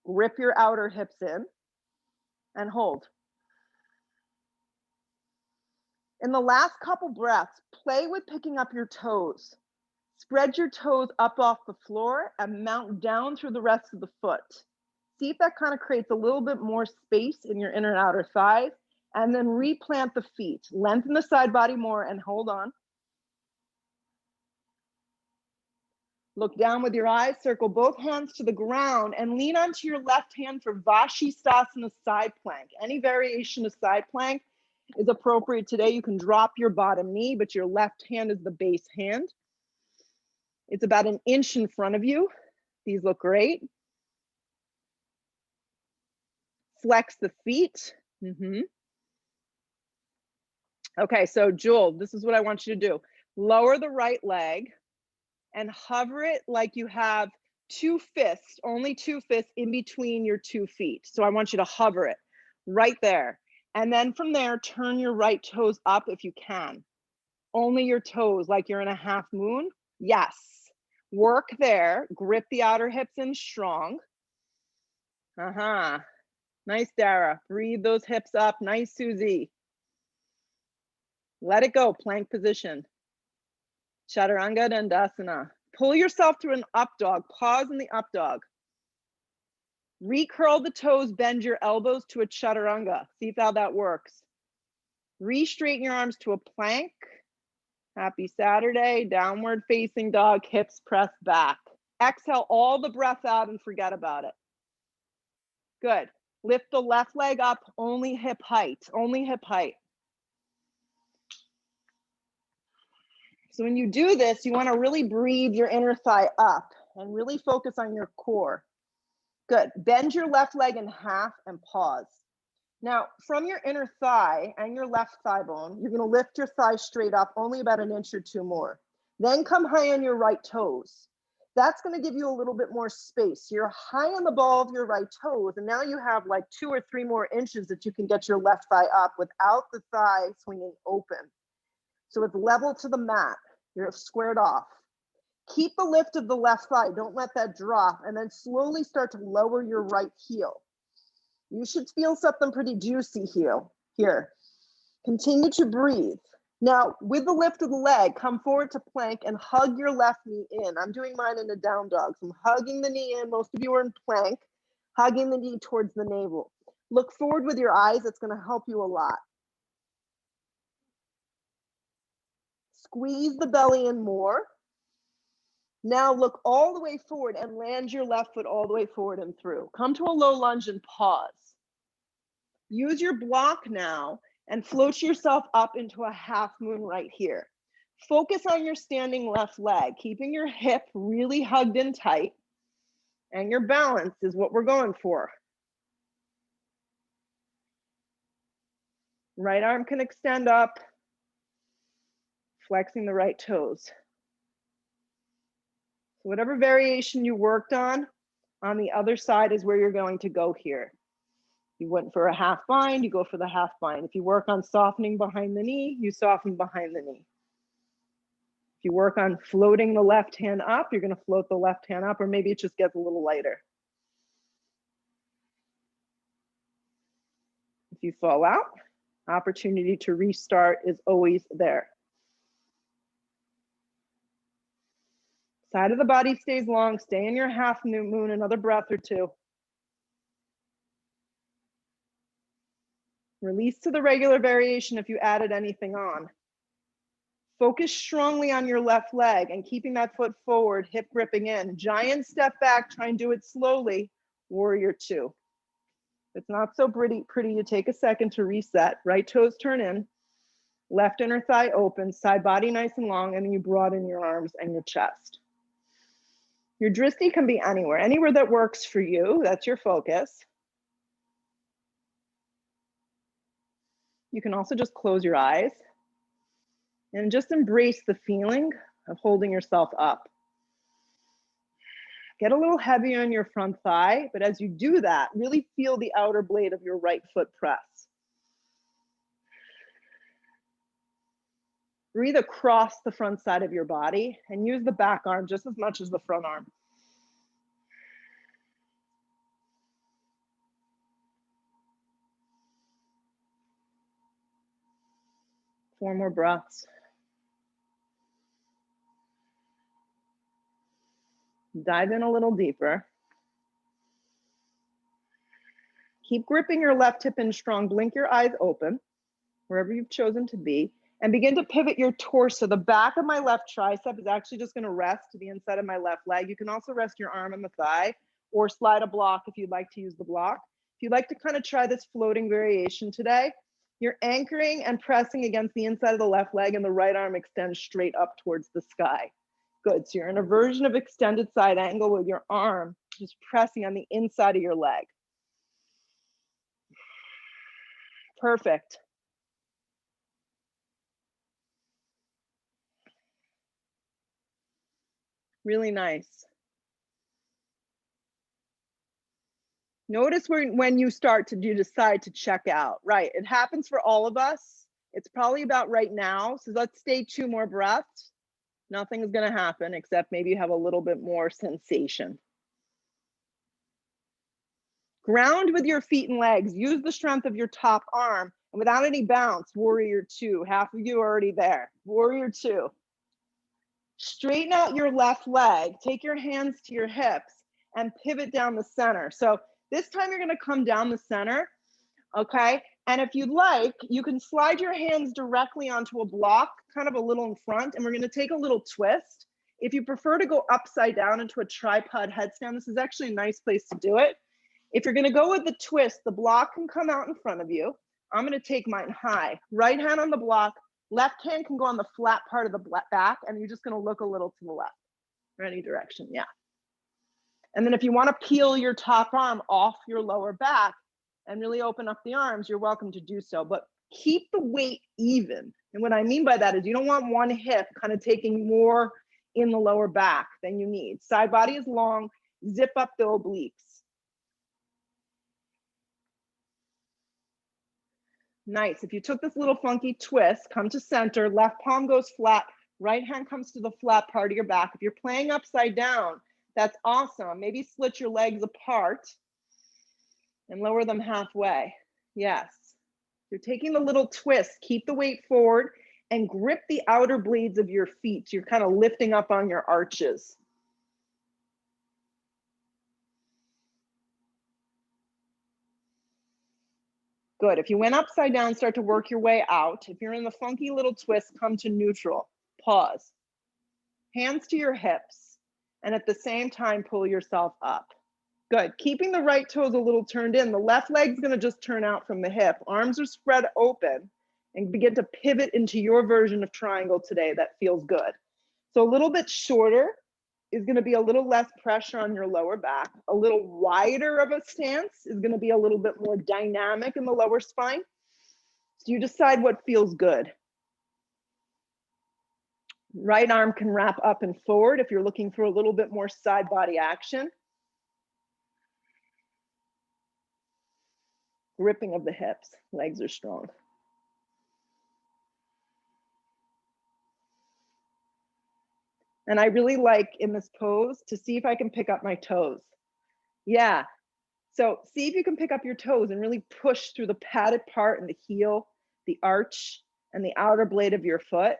Grip your outer hips in and hold. In the last couple breaths, play with picking up your toes. Spread your toes up off the floor and mount down through the rest of the foot. See if that kind of creates a little bit more space in your inner and outer thighs, and then replant the feet. Lengthen the side body more and hold on. Look down with your eyes, circle both hands to the ground and lean onto your left hand for Vashisthasana side plank. Any variation of side plank is appropriate today. You can drop your bottom knee, but your left hand is the base hand. It's about an inch in front of you. These look great. Flex the feet. Okay, so Jewel, this is what I want you to do. Lower the right leg and hover it like you have two fists, only two fists in between your 2 feet. So I want you to hover it right there. And then from there, turn your right toes up if you can. Only your toes, like you're in a half moon. Yes. Work there. Grip the outer hips in strong. Nice, Dara. Breathe those hips up. Nice, Susie. Let it go. Plank position. Chaturanga Dandasana. Pull yourself through an up dog. Pause in the up dog. Recurl the toes, bend your elbows to a chaturanga. See how that works. Re-straighten your arms to a plank. Happy Saturday. Downward facing dog, hips pressed back. Exhale all the breath out and forget about it. Good. Lift the left leg up, only hip height, only hip height. So when you do this, you want to really breathe your inner thigh up and really focus on your core. Good. Bend your left leg in half and pause. Now, from your inner thigh and your left thigh bone, you're going to lift your thigh straight up, only about an inch or two more. Then come high on your right toes. That's going to give you a little bit more space. You're high on the ball of your right toes, and now you have like 2 or 3 more inches that you can get your left thigh up without the thigh swinging open. So it's level to the mat. You're squared off. Keep the lift of the left thigh. Don't let that drop, and then slowly start to lower your right heel. You should feel something pretty juicy here. Continue to breathe. Now, with the lift of the leg, come forward to plank and hug your left knee in. I'm doing mine in a down dog. So I'm hugging the knee in. Most of you are in plank, hugging the knee towards the navel. Look forward with your eyes. It's going to help you a lot. Squeeze the belly in more. Now look all the way forward and land your left foot all the way forward and through. Come to a low lunge and pause. Use your block now and float yourself up into a half moon right here. Focus on your standing left leg, keeping your hip really hugged in tight, and your balance is what we're going for. Right arm can extend up, flexing the right toes. So whatever variation you worked on the other side is where you're going to go here. You went for a half bind, you go for the half bind. If you work on softening behind the knee, you soften behind the knee. If you work on floating the left hand up, you're going to float the left hand up, or maybe it just gets a little lighter. If you fall out, opportunity to restart is always there. Side of the body stays long. Stay in your half moon, another breath or two. Release to the regular variation if you added anything on. Focus strongly on your left leg and keeping that foot forward, hip gripping in. Giant step back, try and do it slowly. Warrior two. If it's not so pretty, you take a second to reset. Right toes turn in, left inner thigh open, side body nice and long, and then you broaden your arms and your chest. Your drishti can be anywhere that works for you. That's your focus. You can also just close your eyes and just embrace the feeling of holding yourself up. Get a little heavier on your front thigh, but as you do that, really feel the outer blade of your right foot press. Breathe across the front side of your body and use the back arm just as much as the front arm. Four more breaths. Dive in a little deeper. Keep gripping your left hip in strong. Blink your eyes open, wherever you've chosen to be, and begin to pivot your torso. The back of my left tricep is actually just going to rest to the inside of my left leg. You can also rest your arm on the thigh or slide a block if you'd like to use the block. If you'd like to kind of try this floating variation today, you're anchoring and pressing against the inside of the left leg and the right arm extends straight up towards the sky. Good, so you're in a version of extended side angle with your arm just pressing on the inside of your leg. Perfect. Really nice. Notice when you decide to check out. Right, it happens for all of us. It's probably about right now. So let's stay 2 more breaths. Nothing is going to happen except maybe you have a little bit more sensation. Ground with your feet and legs. Use the strength of your top arm. And without any bounce, warrior two. Half of you are already there. Warrior two. Straighten out your left leg. Take your hands to your hips and pivot down the center. So this time you're going to come down the center. Okay. And if you'd like, you can slide your hands directly onto a block, kind of a little in front, and we're going to take a little twist. If you prefer to go upside down into a tripod headstand, this is actually a nice place to do it. If you're going to go with the twist, the block can come out in front of you. I'm going to take mine high. Right hand on the block, left hand can go on the flat part of the back, and you're just going to look a little to the left or any direction. Yeah. And then if you want to peel your top arm off your lower back and really open up the arms, you're welcome to do so, but keep the weight even. And what I mean by that is you don't want one hip kind of taking more in the lower back than you need. Side body is long, zip up the obliques. Nice. If you took this little funky twist, come to center, left palm goes flat, right hand comes to the flat part of your back. If you're playing upside down, that's awesome. Maybe split your legs apart and lower them halfway. Yes. You're taking the little twist, keep the weight forward and grip the outer blades of your feet. You're kind of lifting up on your arches. Good. If you went upside down, start to work your way out. If you're in the funky little twist, come to neutral. Pause. Hands to your hips. And at the same time, pull yourself up. Good. Keeping the right toes a little turned in. The left leg's going to just turn out from the hip. Arms are spread open and begin to pivot into your version of triangle today that feels good. So a little bit shorter is going to be a little less pressure on your lower back. A little wider of a stance is going to be a little bit more dynamic in the lower spine. So you decide what feels good. Right arm can wrap up and forward if you're looking for a little bit more side body action. Gripping of the hips, legs are strong. And I really like in this pose to see if I can pick up my toes. Yeah, so see if you can pick up your toes and really push through the padded part and the heel, the arch, and the outer blade of your foot.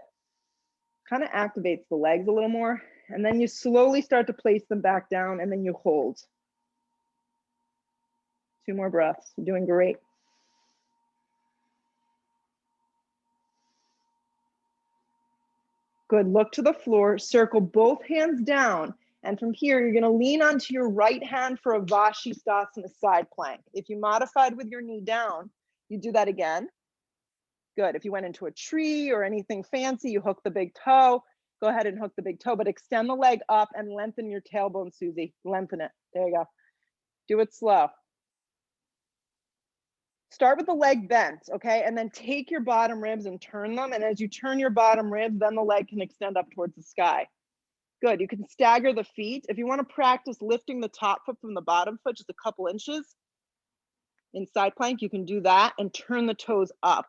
Kind of activates the legs a little more. And then you slowly start to place them back down and then you hold. 2 more breaths, you're doing great. Good, look to the floor, circle both hands down. And from here, you're gonna lean onto your right hand for a Pashimotnasana side plank. If you modified with your knee down, you do that again. Good, if you went into a tree or anything fancy, you hook the big toe, go ahead and hook the big toe, but extend the leg up and lengthen your tailbone, Susie. Lengthen it, there you go. Do it slow. Start with the leg bent, okay? And then take your bottom ribs and turn them. And as you turn your bottom ribs, then the leg can extend up towards the sky. Good, you can stagger the feet. If you wanna practice lifting the top foot from the bottom foot just a couple inches in side plank, you can do that and turn the toes up.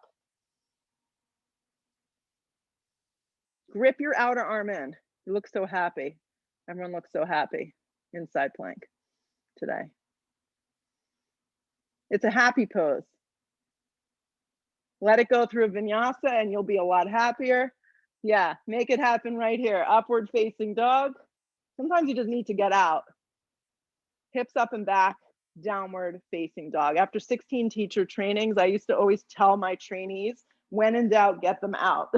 Grip your outer arm in. You look so happy. Everyone looks so happy in side plank today. It's a happy pose. Let it go through a vinyasa and you'll be a lot happier. Yeah, make it happen right here. Upward facing dog. Sometimes you just need to get out. Hips up and back, downward facing dog. After 16 teacher trainings, I used to always tell my trainees, when in doubt, get them out.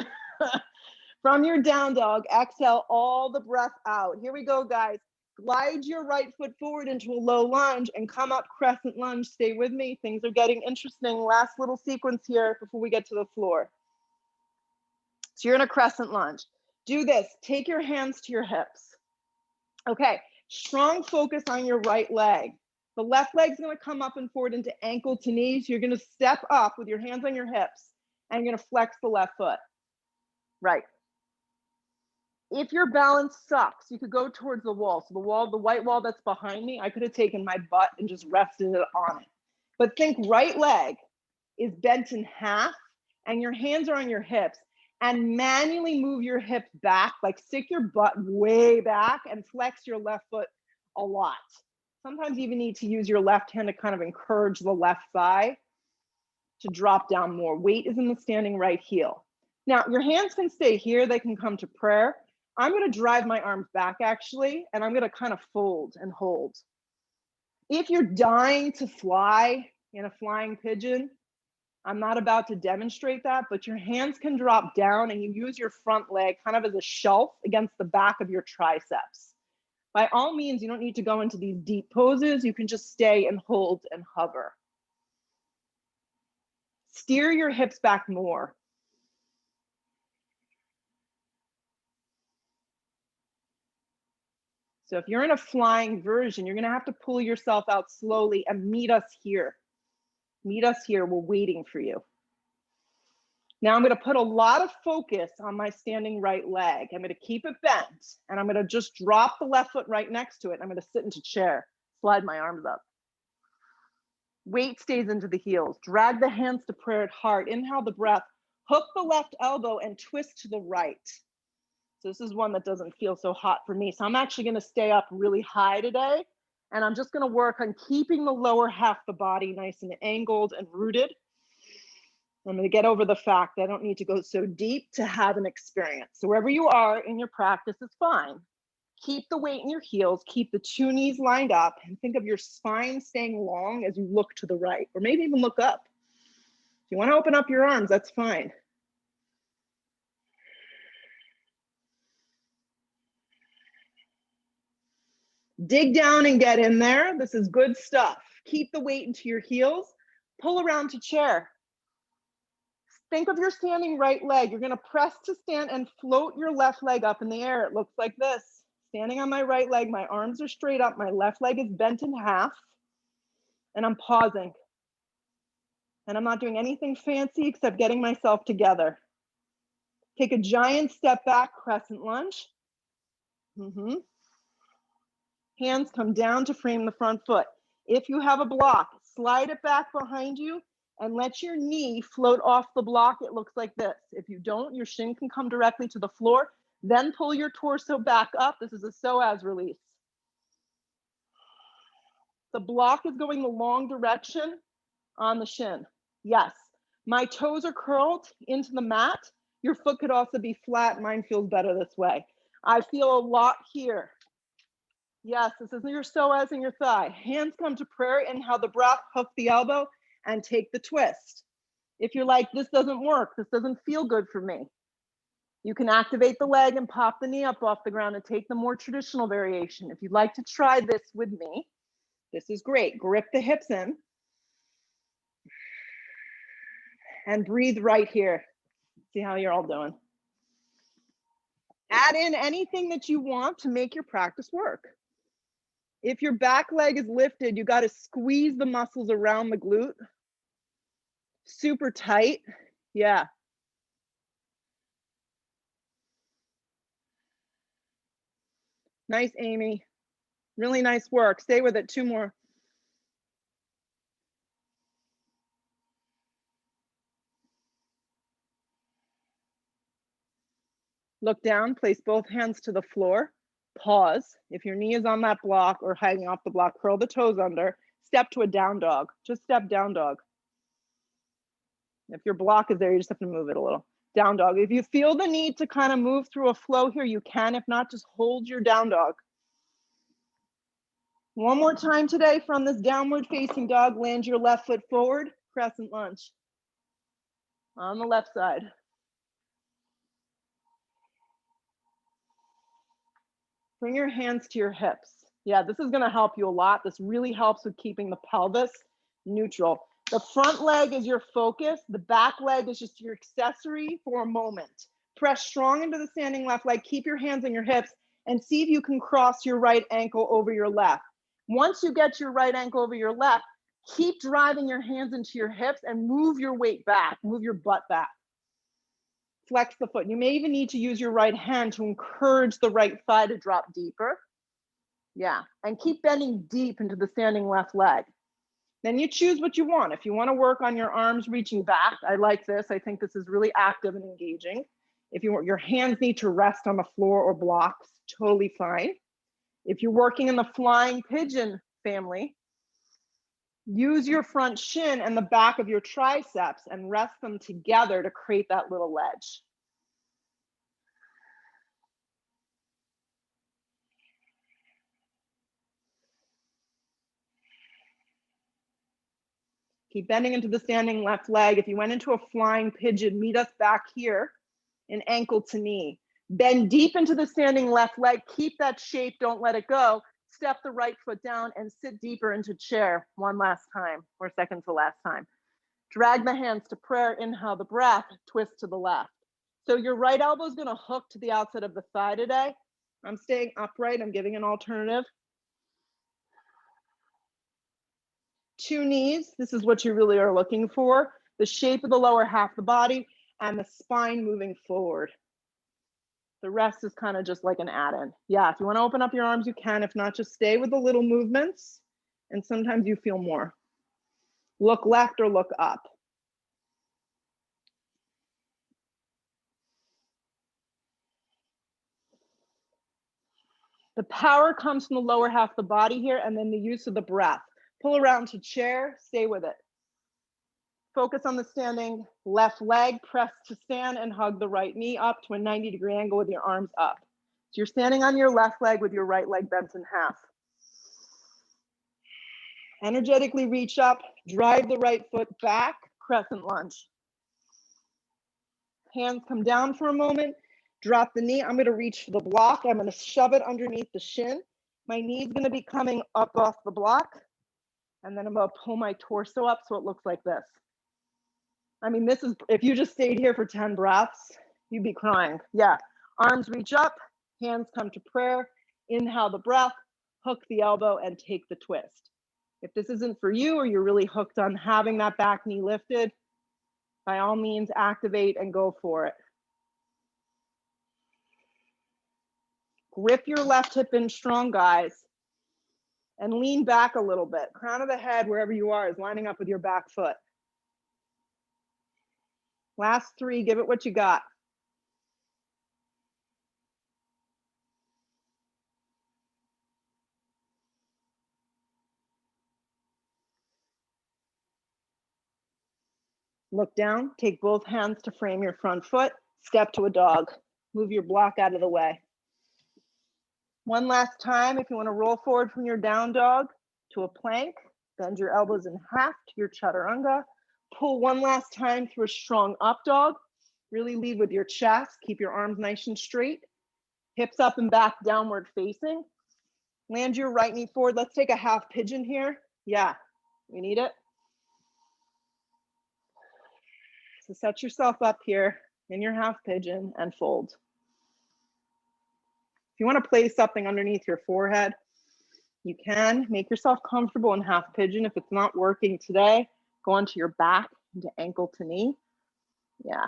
From your down dog, exhale all the breath out. Here we go, guys. Glide your right foot forward into a low lunge and come up crescent lunge. Stay with me. Things are getting interesting. Last little sequence here before we get to the floor. So you're in a crescent lunge. Do this. Take your hands to your hips. Okay, strong focus on your right leg. The left leg's going to come up and forward into ankle to knees. You're going to step up with your hands on your hips and you're going to flex the left foot. Right. If your balance sucks, you could go towards the wall. So the wall, the white wall that's behind me, I could have taken my butt and just rested it on it. But think right leg is bent in half and your hands are on your hips and manually move your hips back, like stick your butt way back and flex your left foot a lot. Sometimes you even need to use your left hand to kind of encourage the left thigh to drop down more. Weight is in the standing right heel. Now your hands can stay here, they can come to prayer. I'm going to drive my arms back actually, and I'm going to kind of fold and hold. If you're dying to fly in a flying pigeon, I'm not about to demonstrate that, but your hands can drop down and you use your front leg kind of as a shelf against the back of your triceps. By all means, you don't need to go into these deep poses. You can just stay and hold and hover. Steer your hips back more. So if you're in a flying version, you're going to have to pull yourself out slowly and meet us here. Meet us here. We're waiting for you. Now I'm going to put a lot of focus on my standing right leg. I'm going to keep it bent and I'm going to just drop the left foot right next to it. I'm going to sit into chair, slide my arms up. Weight stays into the heels. Drag the hands to prayer at heart. Inhale the breath. Hook the left elbow and twist to the right. So this is one that doesn't feel so hot for me. So I'm actually going to stay up really high today. And I'm just going to work on keeping the lower half of the body nice and angled and rooted. I'm going to get over the fact that I don't need to go so deep to have an experience. So wherever you are in your practice is fine. Keep the weight in your heels, keep the 2 knees lined up, and think of your spine staying long as you look to the right, or maybe even look up. If you want to open up your arms, that's fine. Dig down and get in there. This is good stuff. Keep the weight into your heels. Pull around to chair. Think of your standing right leg. You're gonna press to stand and float your left leg up in the air. It looks like this. Standing on my right leg, my arms are straight up, my left leg is bent in half, and I'm pausing. And I'm not doing anything fancy except getting myself together. Take a giant step back, crescent lunge. Hands come down to frame the front foot. If you have a block, slide it back behind you and let your knee float off the block. It looks like this. If you don't, your shin can come directly to the floor. Then pull your torso back up. This is a psoas release. The block is going the long direction on the shin. Yes, my toes are curled into the mat. Your foot could also be flat. Mine feels better this way. I feel a lot here. Yes, this is your psoas and your thigh. Hands come to prayer. Inhale the breath, hook the elbow, and take the twist. If you're like, this doesn't work, this doesn't feel good for me, you can activate the leg and pop the knee up off the ground and take the more traditional variation. If you'd like to try this with me, this is great. Grip the hips in and breathe right here. See how you're all doing. Add in anything that you want to make your practice work. If your back leg is lifted, you got to squeeze the muscles around the glute. Super tight. Yeah. Nice, Amy. Really nice work. Stay with it. 2 more. Look down, place both hands to the floor. Pause. If your knee is on that block or hanging off the block, curl the toes under. Step to a down dog. Just step down dog. If your block is there, you just have to move it a little. Down dog. If you feel the need to kind of move through a flow here, you can. If not, just hold your down dog. One more time today from this downward facing dog. Land your left foot forward. Crescent lunge. On the left side. Bring your hands to your hips. Yeah, this is going to help you a lot. This really helps with keeping the pelvis neutral. The front leg is your focus. The back leg is just your accessory for a moment. Press strong into the standing left leg. Keep your hands on your hips and see if you can cross your right ankle over your left. Once you get your right ankle over your left, keep driving your hands into your hips and move your weight back. Move your butt back. Flex the foot. You may even need to use your right hand to encourage the right thigh to drop deeper. Yeah, and keep bending deep into the standing left leg. Then you choose what you want. If you want to work on your arms reaching back, I like this. I think this is really active and engaging. If you want, your hands need to rest on the floor or blocks, totally fine. If you're working in the flying pigeon family, use your front shin and the back of your triceps and rest them together to create that little ledge. Keep bending into the standing left leg. If you went into a flying pigeon, meet us back here in ankle to knee. Bend deep into the standing left leg. Keep that shape. Don't let it go. Step the right foot down and sit deeper into chair one last time, or second to last time. Drag the hands to prayer. Inhale the breath. Twist to the left. So your right elbow is going to hook to the outside of the thigh today. I'm staying upright. I'm giving an alternative. 2 knees. This is what you really are looking for. The shape of the lower half of the body and the spine moving forward. The rest is kind of just like an add-in. Yeah, if you want to open up your arms, you can. If not, just stay with the little movements. And sometimes you feel more. Look left or look up. The power comes from the lower half of the body here and then the use of the breath. Pull around to chair, stay with it. Focus on the standing left leg, press to stand and hug the right knee up to a 90-degree angle with your arms up. So you're standing on your left leg with your right leg bent in half. Energetically reach up, drive the right foot back, crescent lunge. Hands come down for a moment, drop the knee. I'm going to reach for the block. I'm going to shove it underneath the shin My knee's gonna be coming up off the block, and then I'm gonna pull my torso up so it looks like this. I mean, this is, if you just stayed here for 10 breaths, you'd be crying. Yeah, arms reach up, hands come to prayer, inhale the breath, hook the elbow, and take the twist. If this isn't for you, or you're really hooked on having that back knee lifted, by all means, activate and go for it. Grip your left hip in strong, guys, and lean back a little bit. Crown of the head, wherever you are, is lining up with your back foot. Last 3, give it what you got. Look down, take both hands to frame your front foot, step to a dog. Move your block out of the way. One last time, if you want to roll forward from your down dog to a plank, bend your elbows in half to your chaturanga. Pull one last time through a strong up dog. Really lead with your chest. Keep your arms nice and straight. Hips up and back, downward facing. Land your right knee forward. Let's take a half pigeon here. Yeah, we need it. So set yourself up here in your half pigeon and fold. If you want to place something underneath your forehead, you can. Make yourself comfortable in half pigeon. If it's not working today, go onto your back into ankle to knee. Yeah.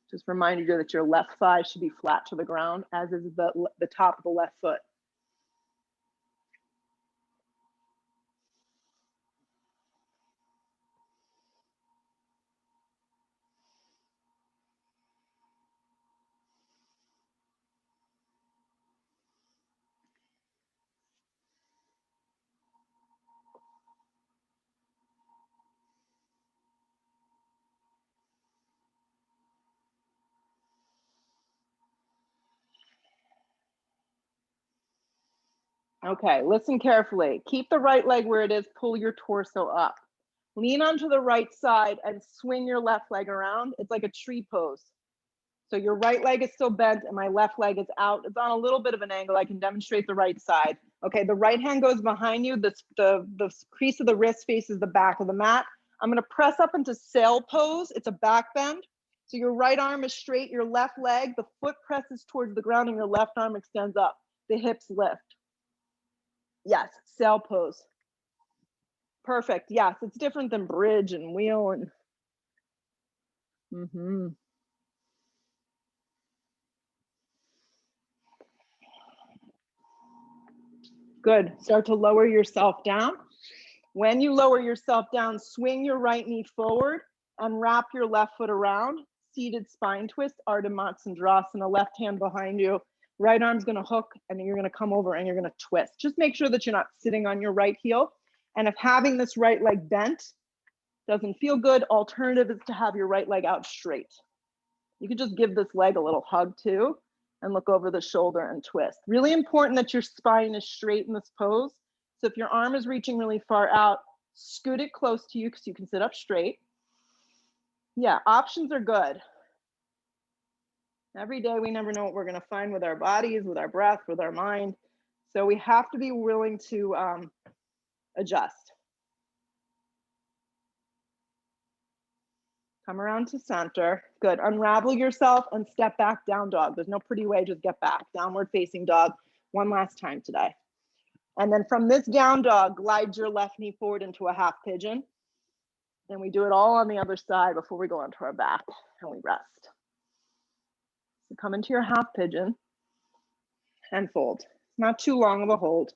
Just remind you that your left thigh should be flat to the ground, as is the top of the left foot. Okay, listen carefully. Keep the right leg where it is, pull your torso up. Lean onto the right side and swing your left leg around. It's like a tree pose. So your right leg is still bent and my left leg is out. It's on a little bit of an angle. I can demonstrate the right side. Okay, the right hand goes behind you. The crease of the wrist faces the back of the mat. I'm gonna press up into sail pose. It's a back bend. So your right arm is straight, your left leg, the foot presses towards the ground and your left arm extends up. The hips lift. Yes, sail pose. Perfect. Yes, it's different than bridge and wheel and Good. Start to lower yourself down. When you lower yourself down, swing your right knee forward and wrap your left foot around. Seated spine twist, Ardha Matsyendrasana, left hand behind you. Right arm's gonna hook and you're gonna come over and you're gonna twist. Just make sure that you're not sitting on your right heel. And if having this right leg bent doesn't feel good, alternative is to have your right leg out straight. You could just give this leg a little hug too and look over the shoulder and twist. Really important that your spine is straight in this pose. So if your arm is reaching really far out, scoot it close to you because you can sit up straight. Yeah, options are good. Every day we never know what we're going to find with our bodies, with our breath, with our mind. So we have to be willing to adjust. Come around to center. Good. Unravel yourself and step back, down dog. There's no pretty way, just get back. Downward facing dog. One last time today. And then from this down dog, glide your left knee forward into a half pigeon. And we do it all on the other side before we go onto our back and we rest. So come into your half pigeon and fold. Not too long of a hold.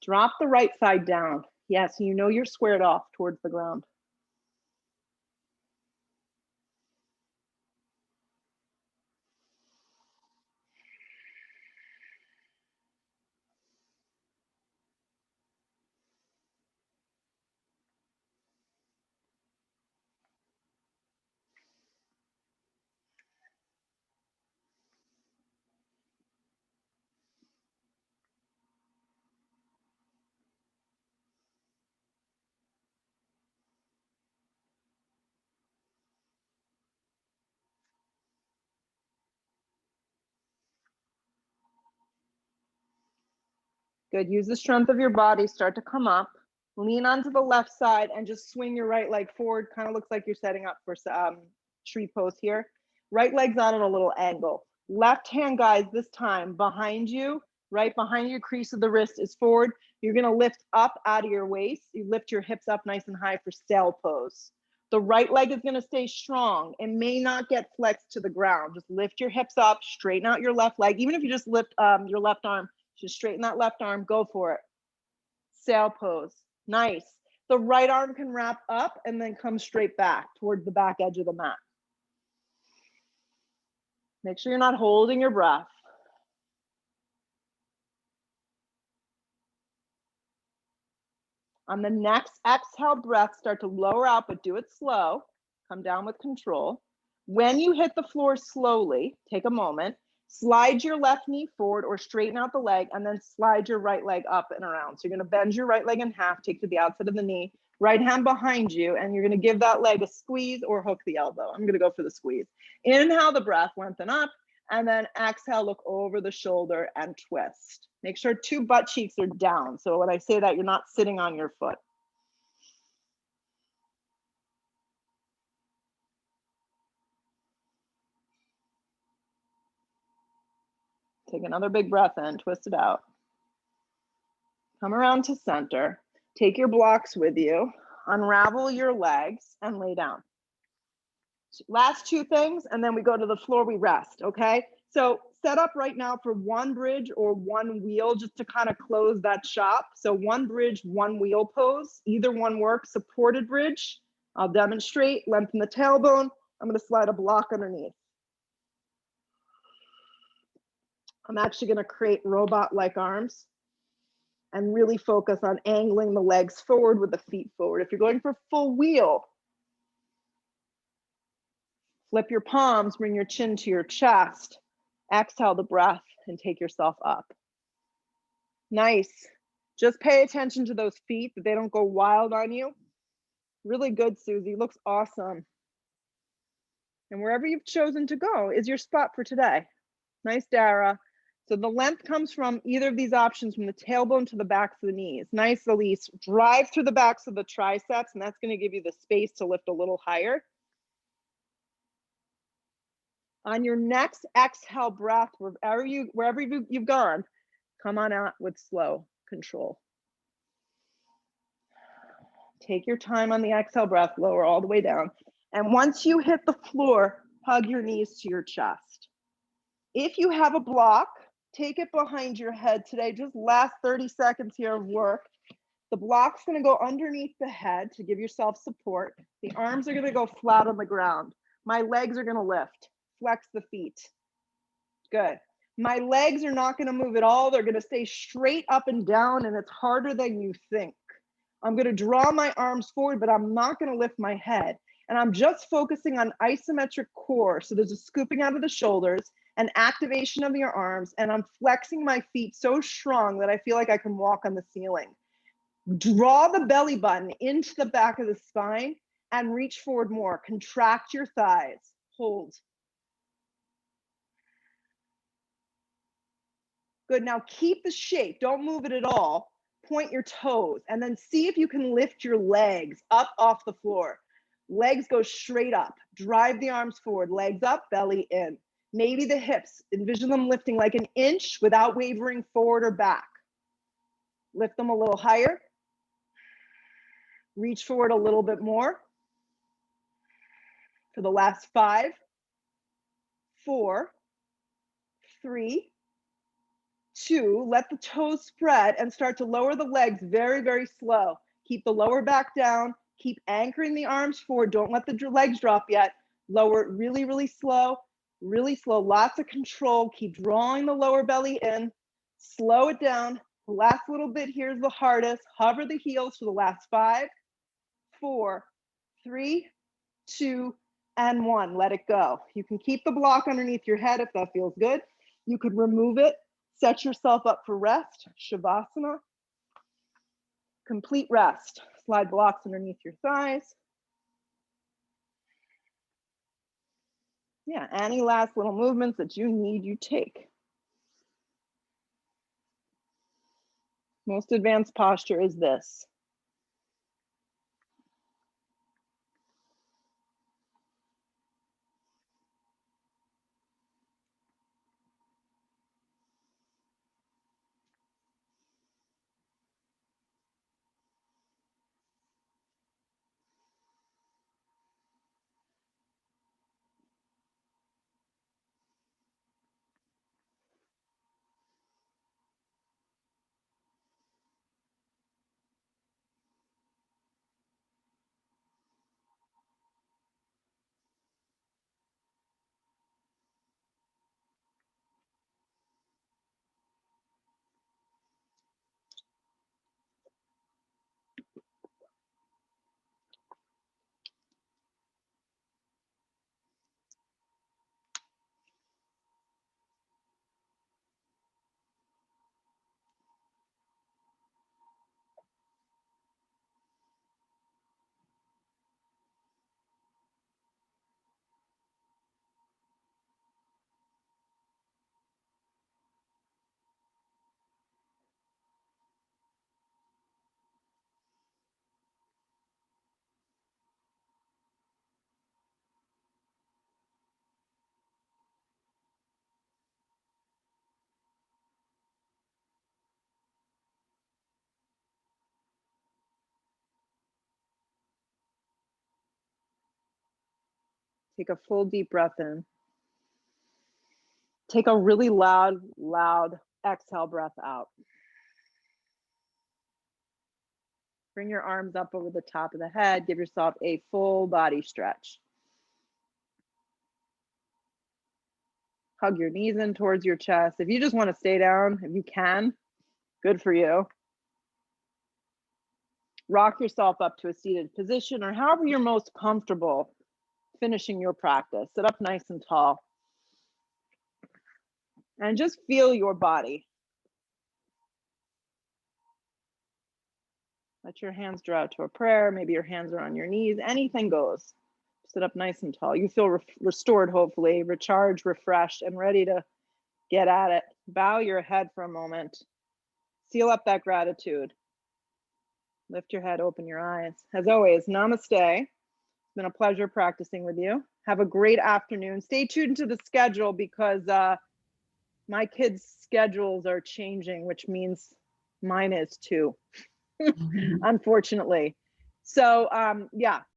Drop the right side down. Yes, you know you're squared off towards the ground. Good. Use the strength of your body. Start to come up. Lean onto the left side and just swing your right leg forward. Kind of looks like you're setting up for tree pose here. Right leg's on at a little angle. Left hand, guys, this time behind you, right behind your crease of the wrist is forward. You're going to lift up out of your waist. You lift your hips up nice and high for sail pose. The right leg is going to stay strong. It may not get flexed to the ground. Just lift your hips up, straighten out your left leg. Even if you just lift your left arm, just straighten that left arm, go for it. Sail pose. Nice. The right arm can wrap up and then come straight back towards the back edge of the mat. Make sure you're not holding your breath. On the next exhale breath, start to lower out, but do it slow. Come down with control. When you hit the floor slowly, take a moment, slide your left knee forward or straighten out the leg, and then slide your right leg up and around. So you're going to bend your right leg in half, take to the outside of the knee, right hand behind you, and you're going to give that leg a squeeze or hook the elbow. I'm going to go for the squeeze. Inhale the breath, lengthen up, and then exhale, look over the shoulder and twist. Make sure 2 butt cheeks are down. So when I say that, you're not sitting on your foot. Take another big breath in, twist it out. Come around to center. Take your blocks with you. Unravel your legs and lay down. Last 2 things, and then we go to the floor, we rest, okay? So set up right now for 1 bridge or 1 wheel just to kind of close that shop. So 1 bridge, 1 wheel pose. Either one works. Supported bridge. I'll demonstrate. Lengthen the tailbone. I'm going to slide a block underneath. I'm actually going to create robot-like arms and really focus on angling the legs forward with the feet forward. If you're going for full wheel, flip your palms, bring your chin to your chest. Exhale the breath and take yourself up. Nice. Just pay attention to those feet, that they don't go wild on you. Really good, Susie. Looks awesome. And wherever you've chosen to go is your spot for today. Nice, Dara. So the length comes from either of these options, from the tailbone to the backs of the knees. Nice, Elise. Drive through the backs of the triceps, and that's going to give you the space to lift a little higher. On your next exhale breath, wherever you've gone, come on out with slow control. Take your time on the exhale breath, lower all the way down. And once you hit the floor, hug your knees to your chest. If you have a block, take it behind your head today. Just last 30 seconds here of work. The block's going to go underneath the head to give yourself support. The arms are going to go flat on the ground. My legs are going to lift. Flex the feet. Good. My legs are not going to move at all. They're going to stay straight up and down, and it's harder than you think. I'm going to draw my arms forward, but I'm not going to lift my head. And I'm just focusing on isometric core. So there's a scooping out of the shoulders, an activation of your arms, and I'm flexing my feet so strong that I feel like I can walk on the ceiling. Draw the belly button into the back of the spine and reach forward more. Contract your thighs. Hold. Good. Now keep the shape. Don't move it at all. Point your toes and then see if you can lift your legs up off the floor. Legs go straight up. Drive the arms forward. Legs up, belly in. Maybe the hips. Envision them lifting like an inch without wavering forward or back. Lift them a little higher. Reach forward a little bit more. For the last 5, 4, 3, 2, let the toes spread and start to lower the legs very, very slow. Keep the lower back down. Keep anchoring the arms forward. Don't let the legs drop yet. Lower it really, really slow. Really slow. Lots of control. Keep drawing the lower belly in. Slow it down. The last little bit here is the hardest. Hover the heels for the last 5, 4, 3, 2, and 1. Let it go. You can keep the block underneath your head if that feels good. You could remove it. Set yourself up for rest. Shavasana. Complete rest. Slide blocks underneath your thighs. Yeah, any last little movements that you need, you take. Most advanced posture is this. Take a full deep breath in. Take a really loud exhale breath out. Bring your arms up over the top of the head. Give yourself a full body stretch. Hug your knees in towards your chest. If you just want to stay down, if you can, good for you. Rock yourself up to a seated position or however you're most comfortable finishing your practice. Sit up nice and tall. And just feel your body. Let your hands draw out to a prayer. Maybe your hands are on your knees. Anything goes. Sit up nice and tall. You feel restored, hopefully, recharged, refreshed, and ready to get at it. Bow your head for a moment. Seal up that gratitude. Lift your head, open your eyes. As always, namaste. It's been a pleasure practicing with you. Have a great afternoon. Stay tuned to the schedule because my kids' schedules are changing, which means mine is too, unfortunately. So yeah,